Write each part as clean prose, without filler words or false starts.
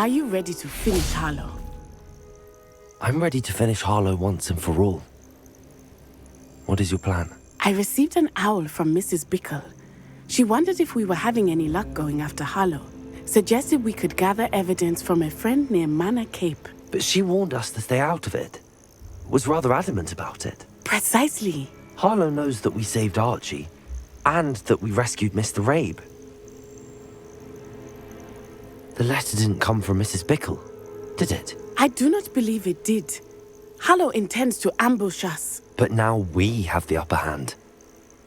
Are you ready to finish Harlow? I'm ready to finish Harlow once and for all. What is your plan? I received an owl from Mrs. Bickle. She wondered if we were having any luck going after Harlow. Suggested we could gather evidence from a friend near Manor Cape. But she warned us to stay out of it. Was rather adamant about it. Precisely. Harlow knows that we saved Archie, and that we rescued Mr. Rabe. The letter didn't come from Mrs. Bickle, did it? I do not believe it did. Harlow intends to ambush us. But now we have the upper hand.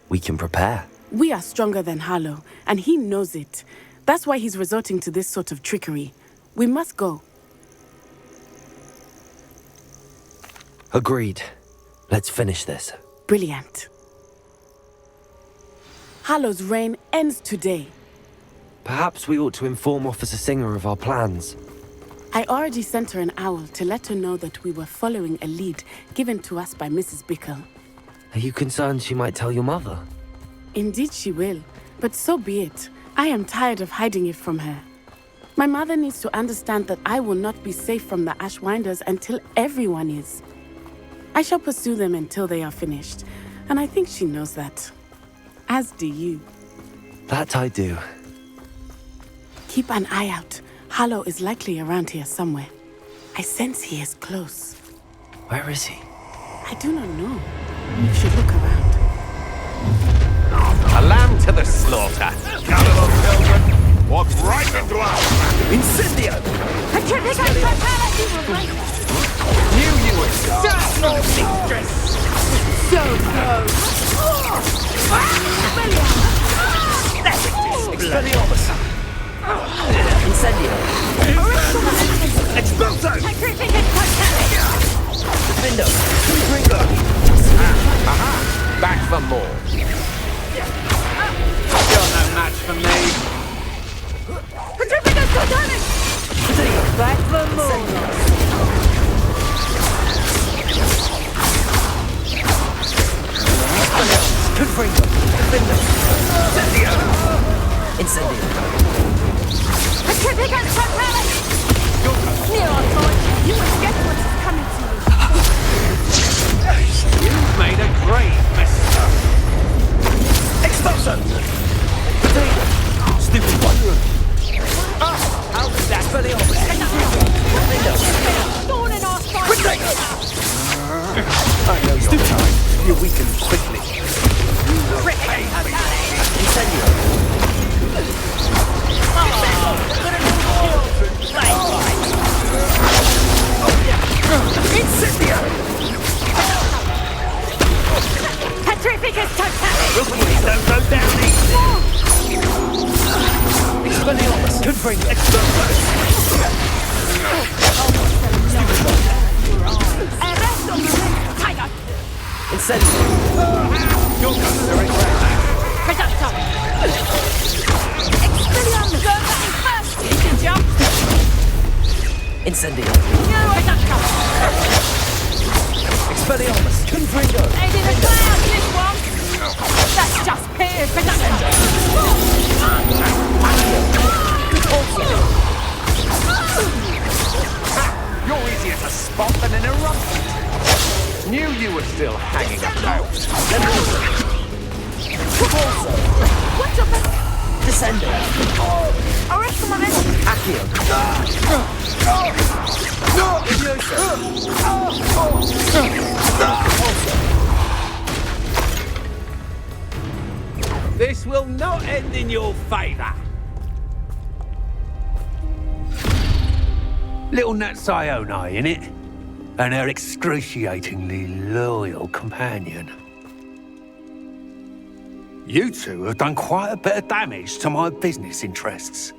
We can prepare. We are stronger than Harlow, and he knows it. That's why he's resorting to this sort of trickery. We must go. Agreed. Let's finish this. Brilliant. Harlow's reign ends today. Perhaps we ought to inform Officer Singer of our plans. I already sent her an owl to let her know that we were following a lead given to us by Mrs. Bickle. Are you concerned she might tell your mother? Indeed she will, but so be it. I am tired of hiding it from her. My mother needs to understand that I will not be safe from the Ashwinders until everyone is. I shall pursue them until they are finished, and I think she knows that. As do you. That I do. Keep an eye out. Harlow is likely around here somewhere. I sense he is close. Where is he? I do not know. You should look around. A lamb to the slaughter. Cannibal children, walk right into us. Incendio! A typical fatality will break. Knew you were so mistress. So close. Expelliarmus! Incendio! Expulso! Sacrificate fatality. Defendo! Ringo! Aha! Back for more. You're no match for me. Sacrificate fatality. Back for more. Confringo! Defendo! Incendio! Incendio! Sacrificate fatality. Near our time, you will get what is coming to you. You've made a grave mistake. Expulsion! Stupid one! How did that Expelliarmus! Defendo! Thorn in our side. I know you're time. You're weakened quickly. Incendio! Incendio! Sacrificate fatality. Rookies don't go down easy. Expelliarmus! Confringo! Expulso! Arrest on the left. Tiger. Incendio! Your guns are in range. Reducto. Expelliarmus. Go back first. You can jump. Incendio! Reducto. Expelliarmus! Confringo! Aid in the cloud, this one. That's just pure reducto. You're easier to spot than an eruption. Knew you were still hanging about. What's your best? Descendo! Arrest on the left. Akhir! This will not end in your favor. Little Natsione, innit? And her excruciatingly loyal companion. You two have done quite a bit of damage to my business interests.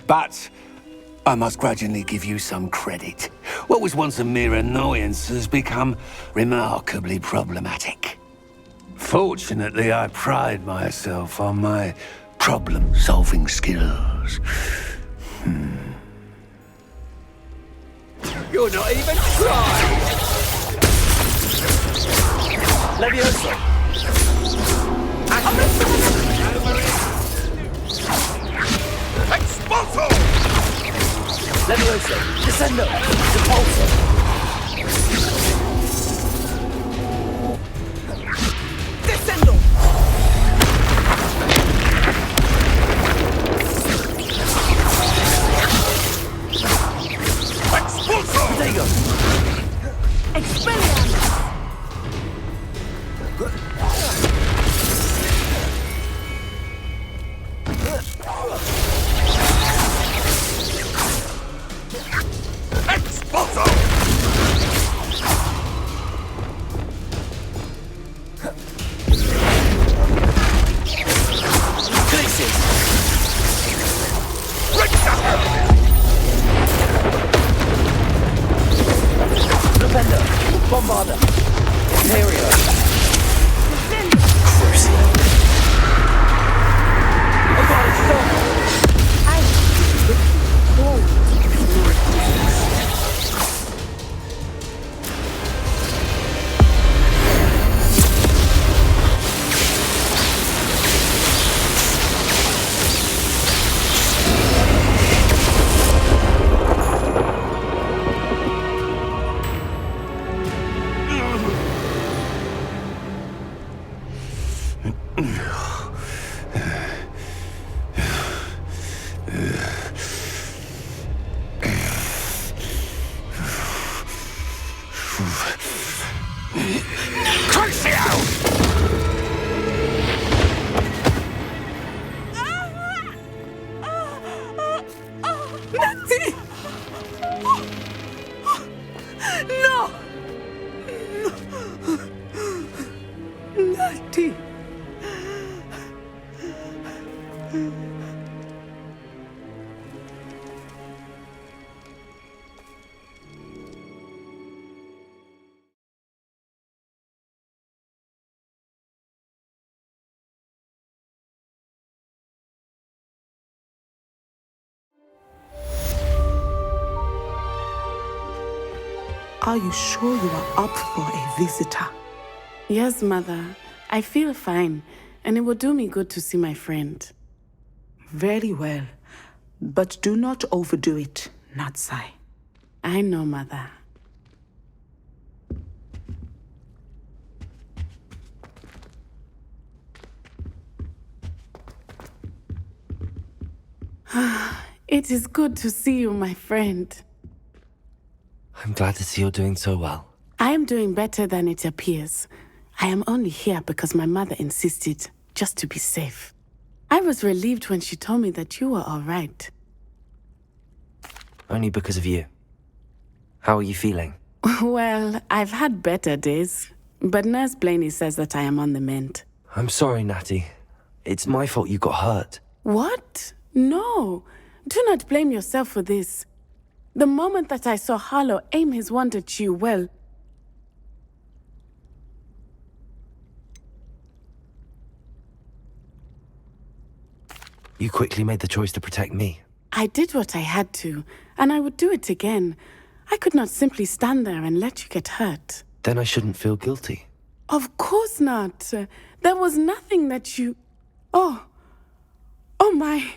But I must grudgingly give you some credit. What was once a mere annoyance has become remarkably problematic. Fortunately, I pride myself on my problem-solving skills. You're not even trying! Levioso! Expulso! Levioso! Descendo! Repulso! Descendo! Protego! Expelliarmus! Bombarda! Imperio! Crucial! Abolish stop! Are you sure you are up for a visitor? Yes, Mother. I feel fine, and it will do me good to see my friend. Very well. But do not overdo it, Natsai. I know, Mother. It is good to see you, my friend. I'm glad to see you're doing so well. I am doing better than it appears. I am only here because my mother insisted, just to be safe. I was relieved when she told me that you were all right. Only because of you. How are you feeling? Well, I've had better days, but Nurse Blaney says that I am on the mend. I'm sorry, Natty. It's my fault you got hurt. What? No. Do not blame yourself for this. The moment that I saw Harlow aim his wand at you, well... You quickly made the choice to protect me. I did what I had to, and I would do it again. I could not simply stand there and let you get hurt. Then I shouldn't feel guilty. Of course not. There was nothing that you... Oh my...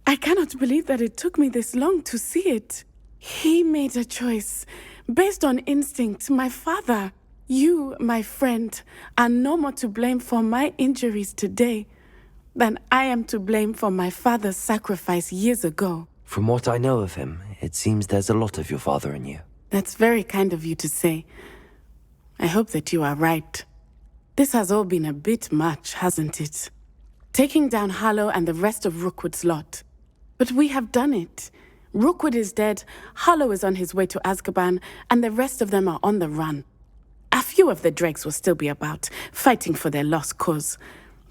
I cannot believe that it took me this long to see it. He made a choice based on instinct. My father, you, my friend, are no more to blame for my injuries today than I am to blame for my father's sacrifice years ago. From what I know of him, it seems there's a lot of your father in you. That's very kind of you to say. I hope that you are right. This has all been a bit much, hasn't it? Taking down Harlow and the rest of Rookwood's lot. But we have done it. Rookwood is dead, Harlow is on his way to Azkaban, and the rest of them are on the run. A few of the dregs will still be about, fighting for their lost cause.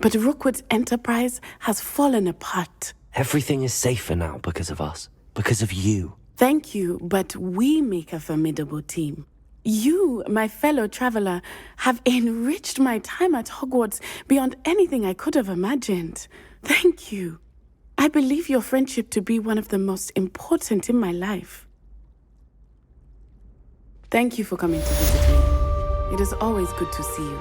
But Rookwood's enterprise has fallen apart. Everything is safer now because of us. Because of you. Thank you, but we make a formidable team. You, my fellow traveler, have enriched my time at Hogwarts beyond anything I could have imagined. Thank you. I believe your friendship to be one of the most important in my life. Thank you for coming to visit me. It is always good to see you.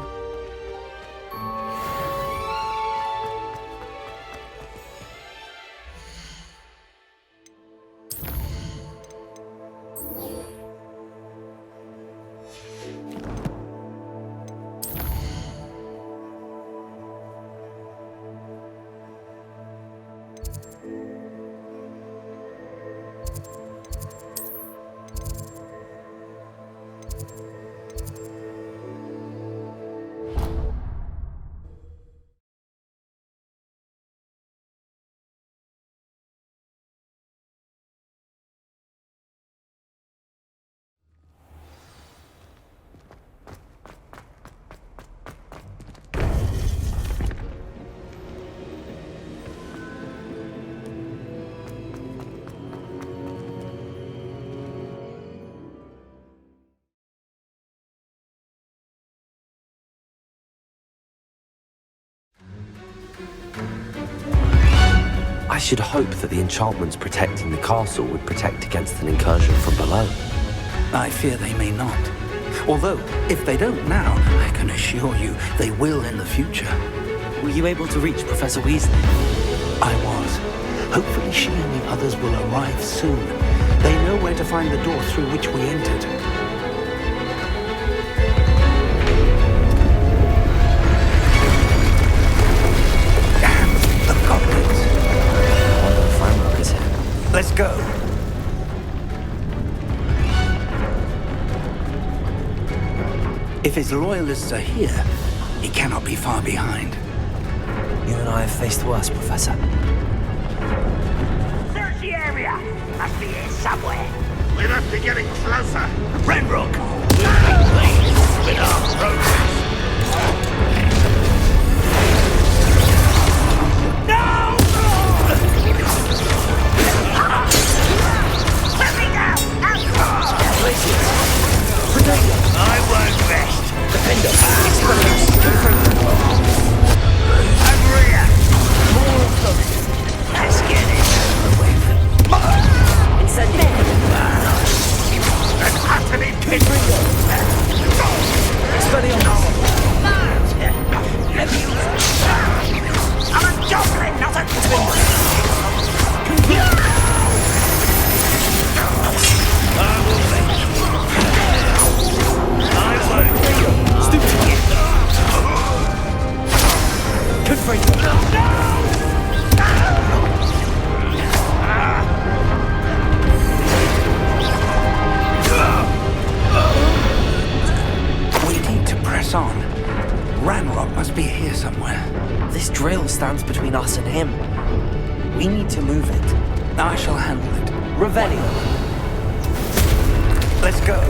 I should hope that the enchantments protecting the castle would protect against an incursion from below. I fear they may not. Although, if they don't now, I can assure you they will in the future. Were you able to reach Professor Weasley? I was. Hopefully she and the others will arrive soon. They know where to find the door through which we entered. The goblins. I wonder if Ranrok is here. Let's go. If his loyalists are here, he cannot be far behind. You and I have faced worse, Professor. Search the area! Must be here somewhere. We must be getting closer. Ranrok! Please, with our progress. No! Let me go! I won't rest. Defender! Over here! More of them. Let's get it. Incendiary. And utterly pitiful. I'm a goblin, not a dwarf. I will make you. I won't. We need to press on. Ranrok must be here somewhere. This drill stands between us and him. We need to move it. I shall handle it. Revelio. Let's go.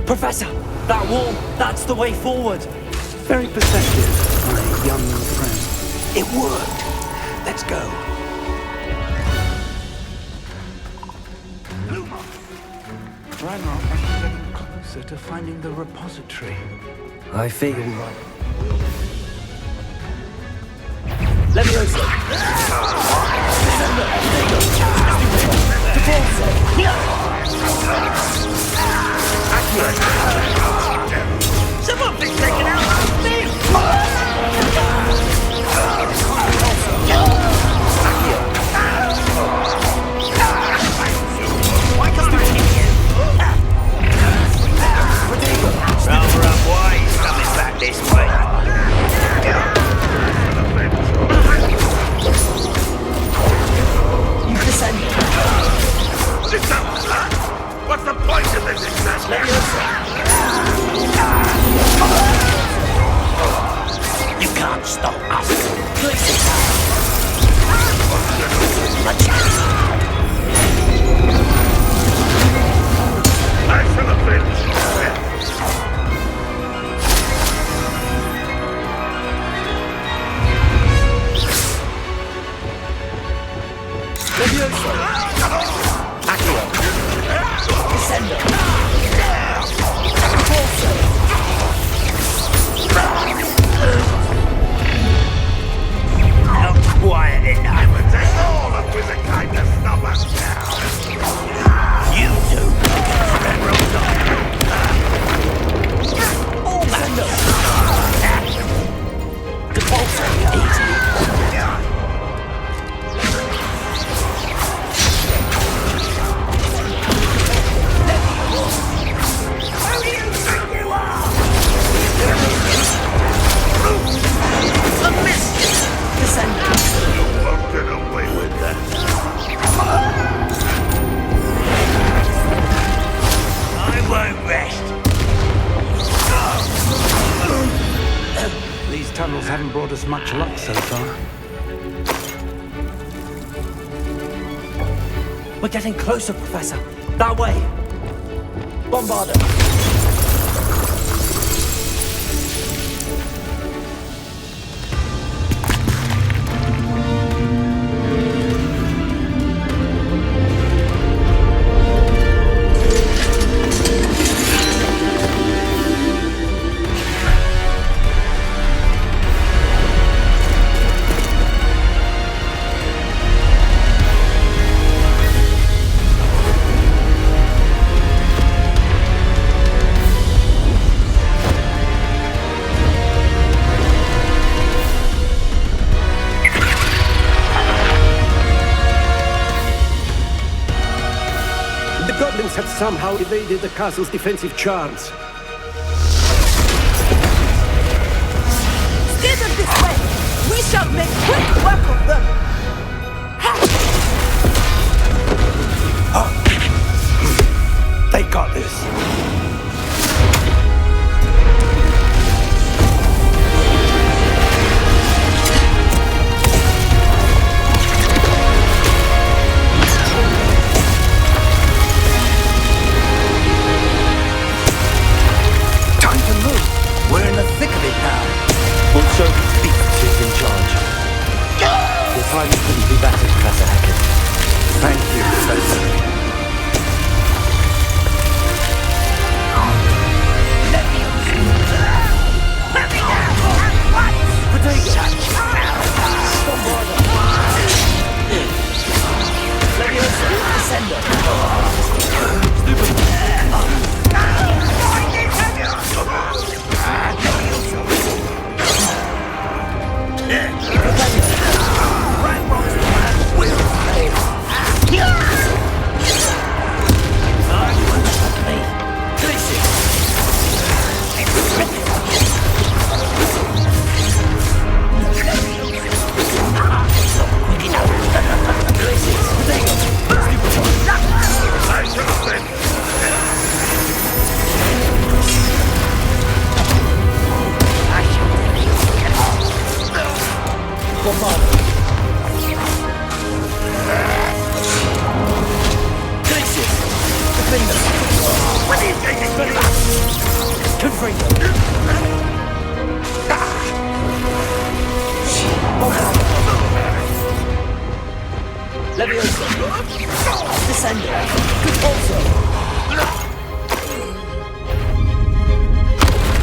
Professor, that wall, that's the way forward. Very perceptive, my young friend. It worked. Let's go. Ranrok must be getting closer to finding the repository. I feel right. Leviosa! Someone been taken out last thing! Why can't I hit you? Rather unwise coming back this way. You descended. What's the point of this exactly? You can't stop us. Thanks for the pinch. Not quiet enough. It takes all of Wizardkind to stop us now. You do. Tunnels haven't brought us much luck so far. We're getting closer, Professor. That way. Bombarder. Have somehow evaded the castle's defensive charms. Steer them this way! We shall make quick work of them! They got this. We're in the thick of it now. Also, Beats is in charge. We'll Leviosa. Descender. Repulsor.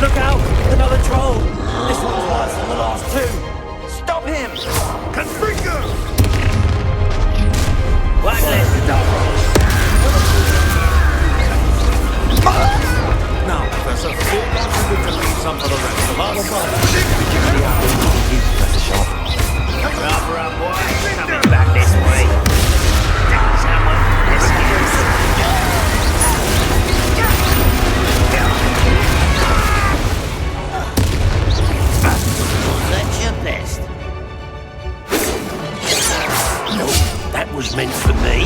Look out! Another troll! This one's worse than the last two! Stop him! Confringo! Now, Professor, feel confident to leave some for the rest of us. Sharper up, boys. Coming back this way. Someone escapes. That's your best. No, that was meant for me.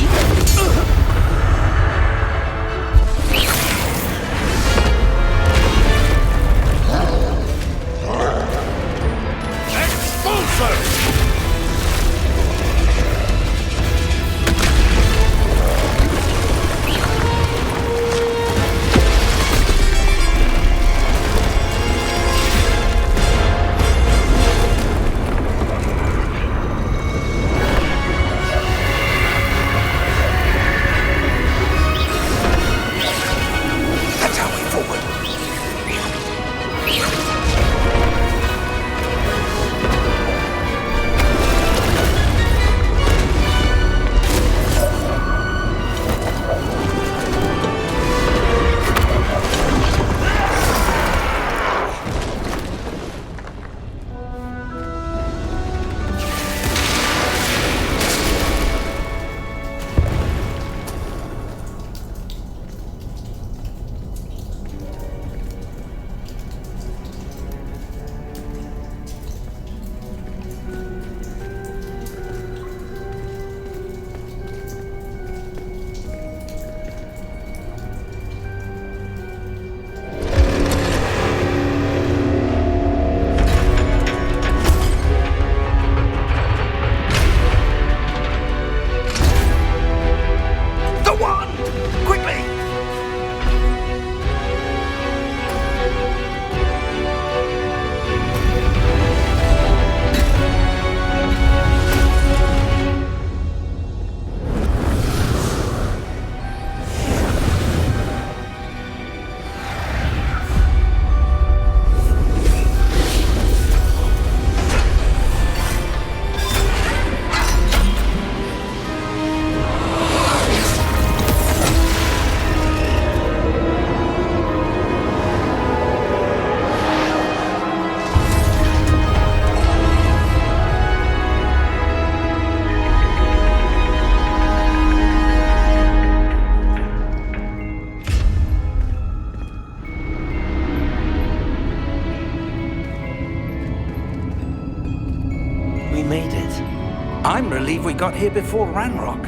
I'm relieved we got here before Ranrok.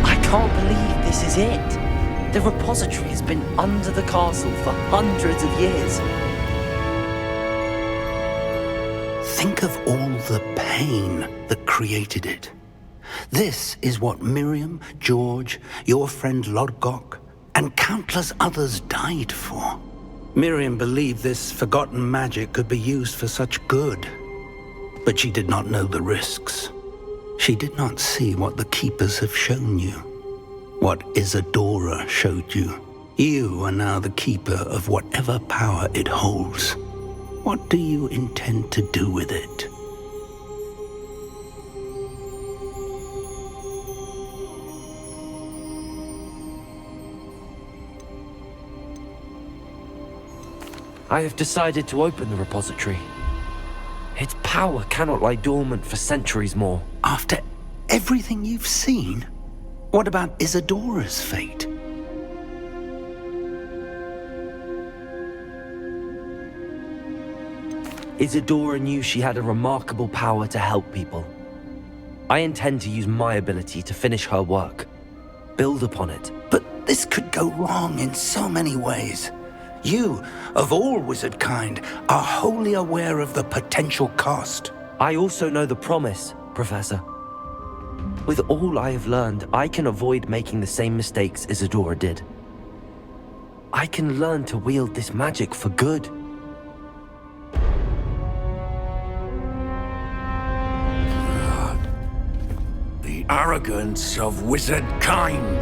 I can't believe this is it. The repository has been under the castle for hundreds of years. Think of all the pain that created it. This is what Miriam, George, your friend Lodgok, and countless others died for. Miriam believed this forgotten magic could be used for such good. But she did not know the risks. She did not see what the Keepers have shown you. What Isidora showed you. You are now the Keeper of whatever power it holds. What do you intend to do with it? I have decided to open the repository. Its power cannot lie dormant for centuries more. After everything you've seen? What about Isidora's fate? Isidora knew she had a remarkable power to help people. I intend to use my ability to finish her work. Build upon it. But this could go wrong in so many ways. You, of all wizard kind, are wholly aware of the potential cost. I also know the promise, Professor. With all I have learned, I can avoid making the same mistakes Isidora did. I can learn to wield this magic for good. The arrogance of wizard kind.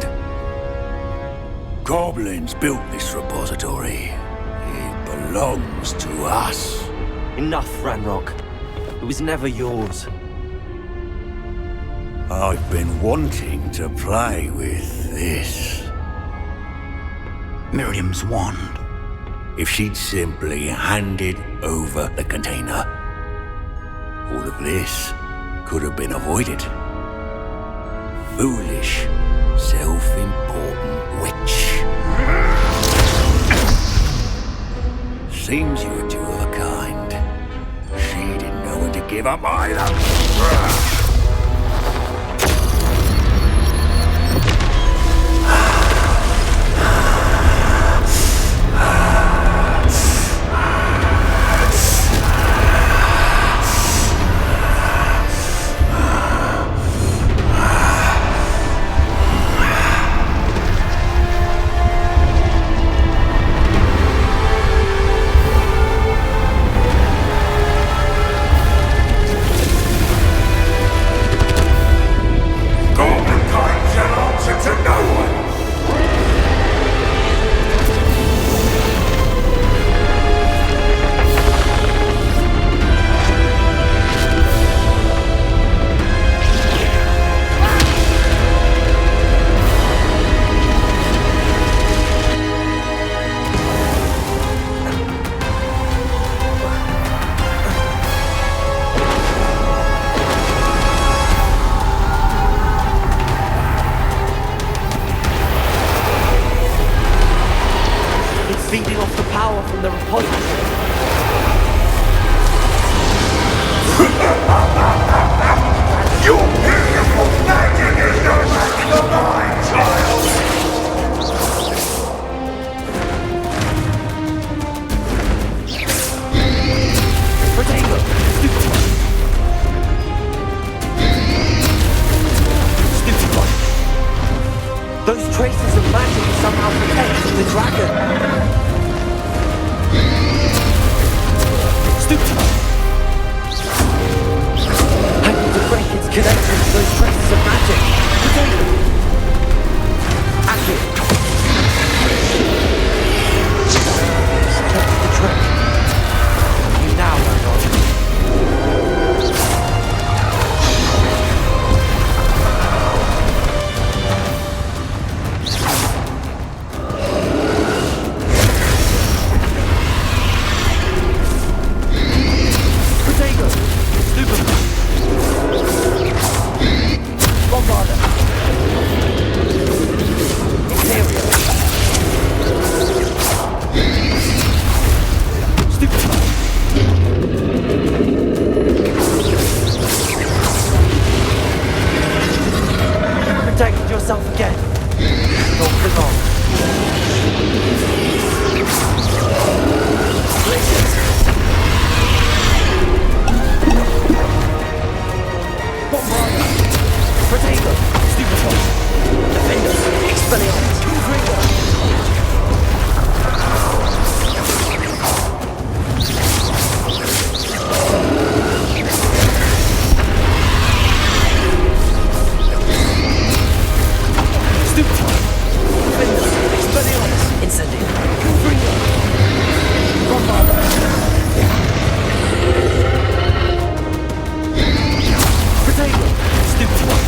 Goblins built this repository. It belongs to us. Enough, Ranrok. It was never yours. I've been wanting to play with this. Miriam's wand. If she'd simply handed over the container, all of this could have been avoided. Foolish, self-important witch. Seems you were two of a kind. She didn't know when to give up either. Feeding off the power from the repository. Your beautiful magic is no match for mine, child! Potato! Stupid one! Stupid one! Those traces of magic somehow protect the dragon! Stupid! I need to break its connection to those traces of magic. Potato! Akhir! That's the trick. You now, Ranrok. Protect yourself again. Don't live on. Bombardier. Potato. Stupid one. Defender. Expelliarmus. Confringo. Stupid one. Defender. Expelliarmus. Incendio. Confringo. Bombardier. Potato. Stupid one.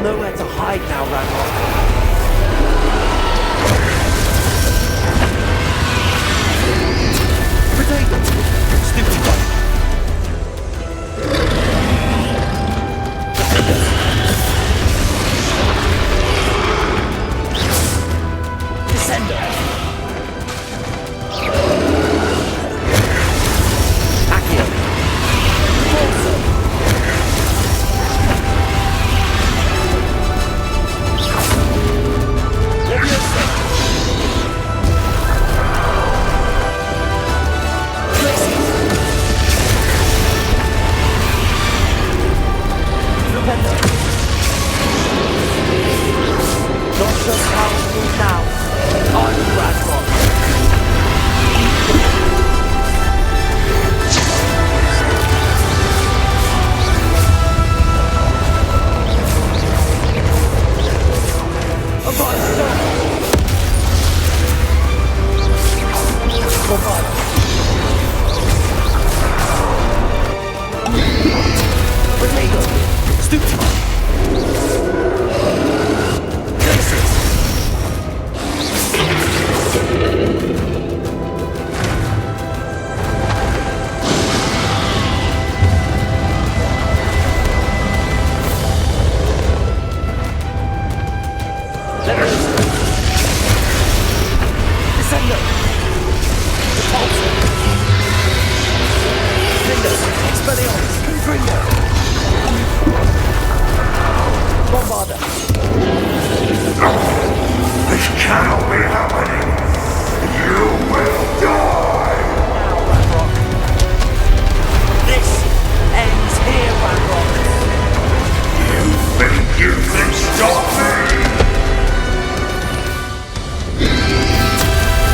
nowhere to hide now, Ranrok. Potato! Stupid one! Descender! Akhir! Forza! Not just powerful now, I'm Ranrok. Potato! Stupid! This cannot be happening. You will die. Now, Ranrok. This ends here, Ranrok. You think you can stop me?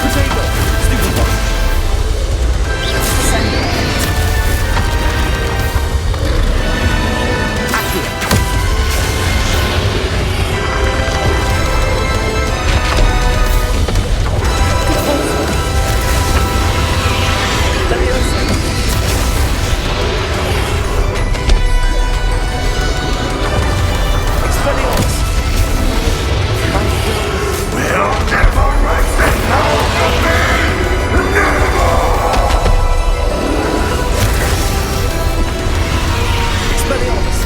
Potato! Stupid one! Descender! Akhir! We'll never rest enough of me. Never. Expelliarmus!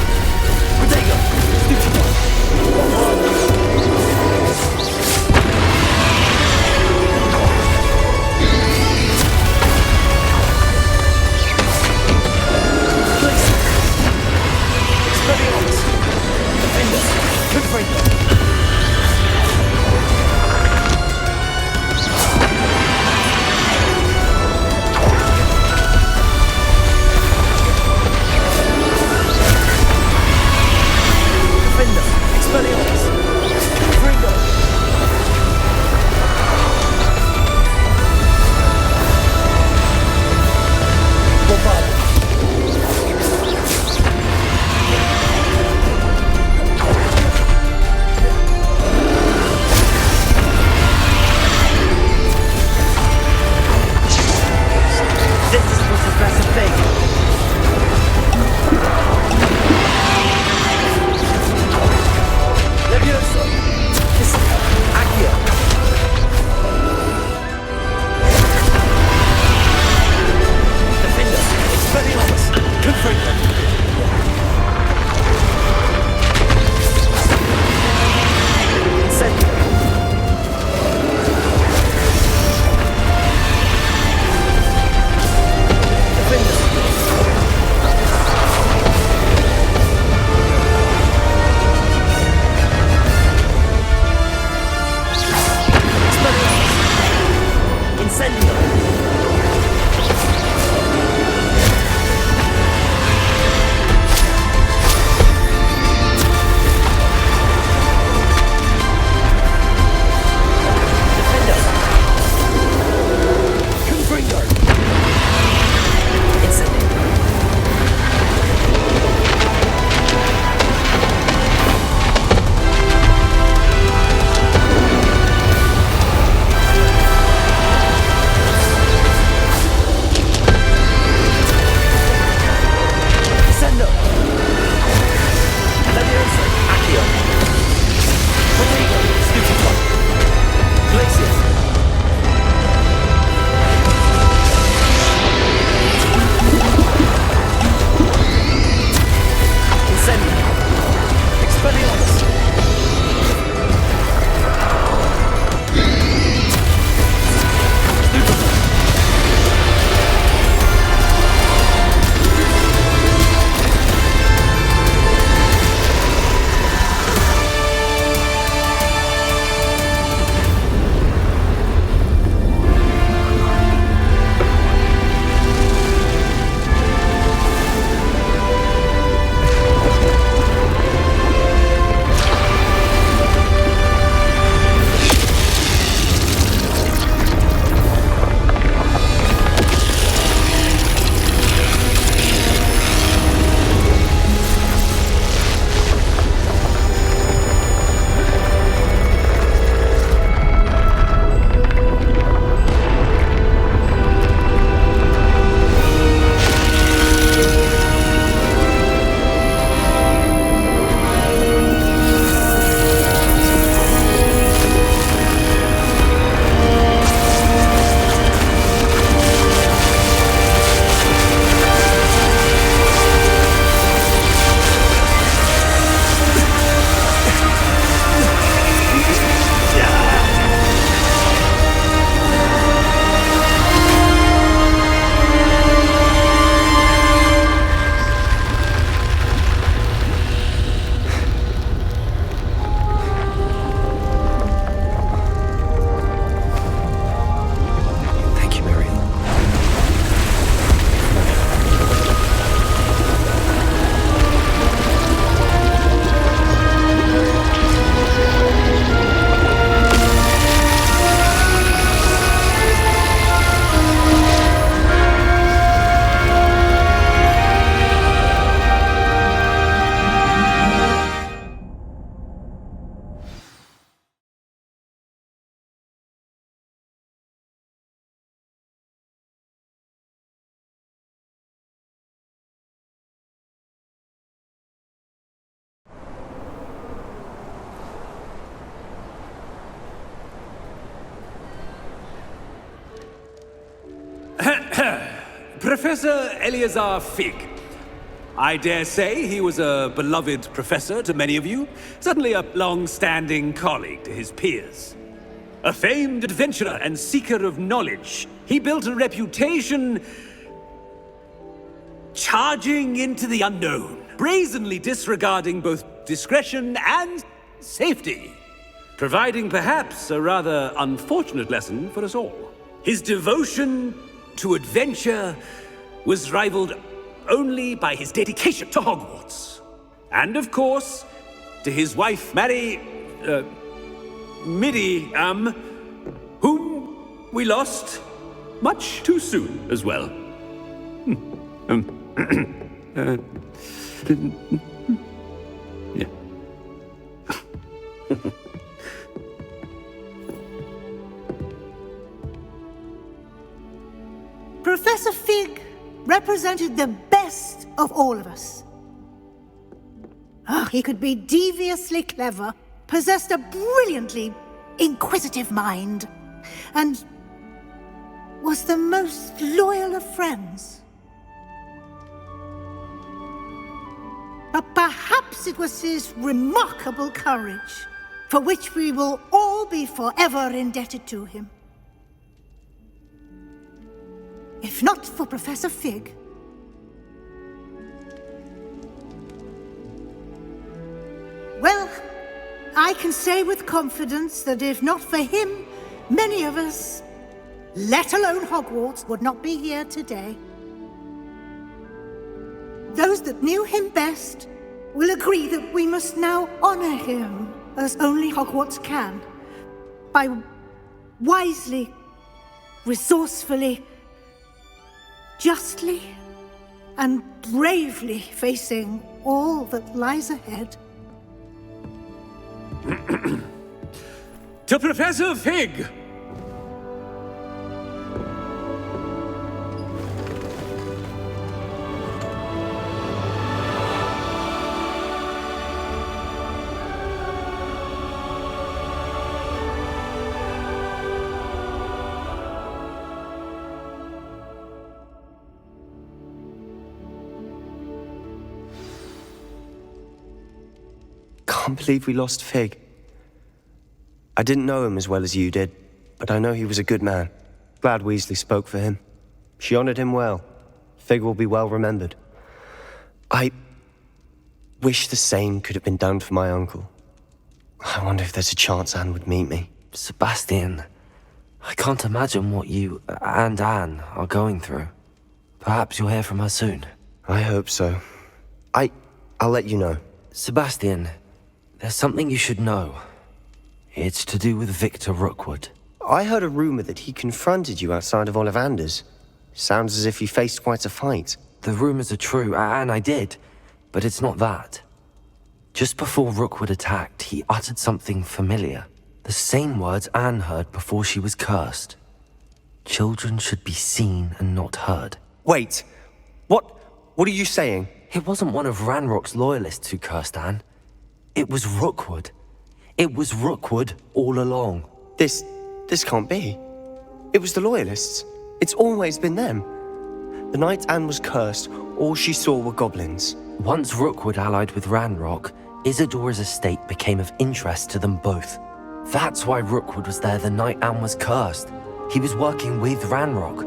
Potato! Stupid one! Expelliarmus! Defender! Confringo! Professor Eleazar Fig. I dare say he was a beloved professor to many of you, certainly a long-standing colleague to his peers. A famed adventurer and seeker of knowledge, he built a reputation charging into the unknown, brazenly disregarding both discretion and safety, providing perhaps a rather unfortunate lesson for us all. His devotion to adventure was rivaled only by his dedication to Hogwarts. And of course, to his wife, Midi, whom we lost much too soon as well. Yeah. Professor Fig represented the best of all of us. He could be deviously clever, possessed a brilliantly inquisitive mind, and was the most loyal of friends. But perhaps it was his remarkable courage, for which we will all be forever indebted to him. If not for Professor Fig, well, I can say with confidence that if not for him, many of us, let alone Hogwarts, would not be here today. Those that knew him best will agree that we must now honor him as only Hogwarts can, by wisely, resourcefully, justly, and bravely facing all that lies ahead. To Professor Fig! Can't believe we lost Fig. I didn't know him as well as you did, but I know he was a good man. Glad Weasley spoke for him. She honored him well. Fig will be well remembered. I wish the same could have been done for my uncle. I wonder if there's a chance Anne would meet me. Sebastian, I can't imagine what you and Anne are going through. Perhaps you'll hear from her soon. I hope so. I'll let you know. Sebastian, there's something you should know. It's to do with Victor Rookwood. I heard a rumor that he confronted you outside of Ollivander's. Sounds as if he faced quite a fight. The rumors are true, and I did, but it's not that. Just before Rookwood attacked, he uttered something familiar. The same words Anne heard before she was cursed. Children should be seen and not heard. Wait, what are you saying? It wasn't one of Ranrok's loyalists who cursed Anne. It was Rookwood. It was Rookwood all along. This can't be. It was the loyalists. It's always been them. The night Anne was cursed, all she saw were goblins. Once Rookwood allied with Ranrok, Isidora's estate became of interest to them both. That's why Rookwood was there the night Anne was cursed. He was working with Ranrok.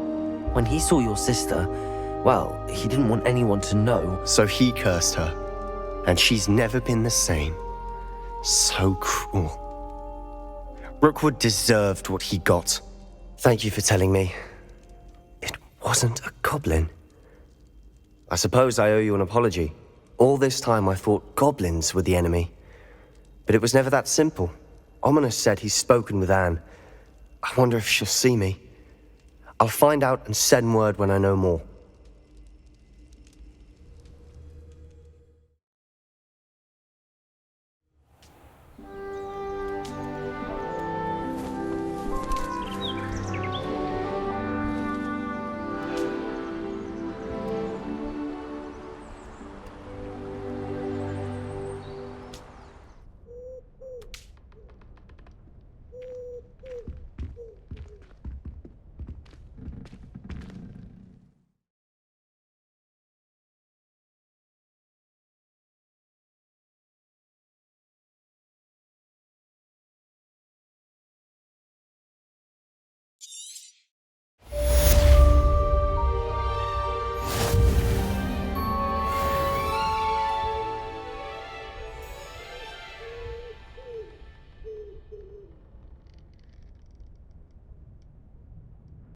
When he saw your sister, well, he didn't want anyone to know. So he cursed her. And she's never been the same. So cruel. Rookwood deserved what he got. Thank you for telling me. It wasn't a goblin. I suppose I owe you an apology. All this time I thought goblins were the enemy. But it was never that simple. Ominous said he's spoken with Anne. I wonder if she'll see me. I'll find out and send word when I know more.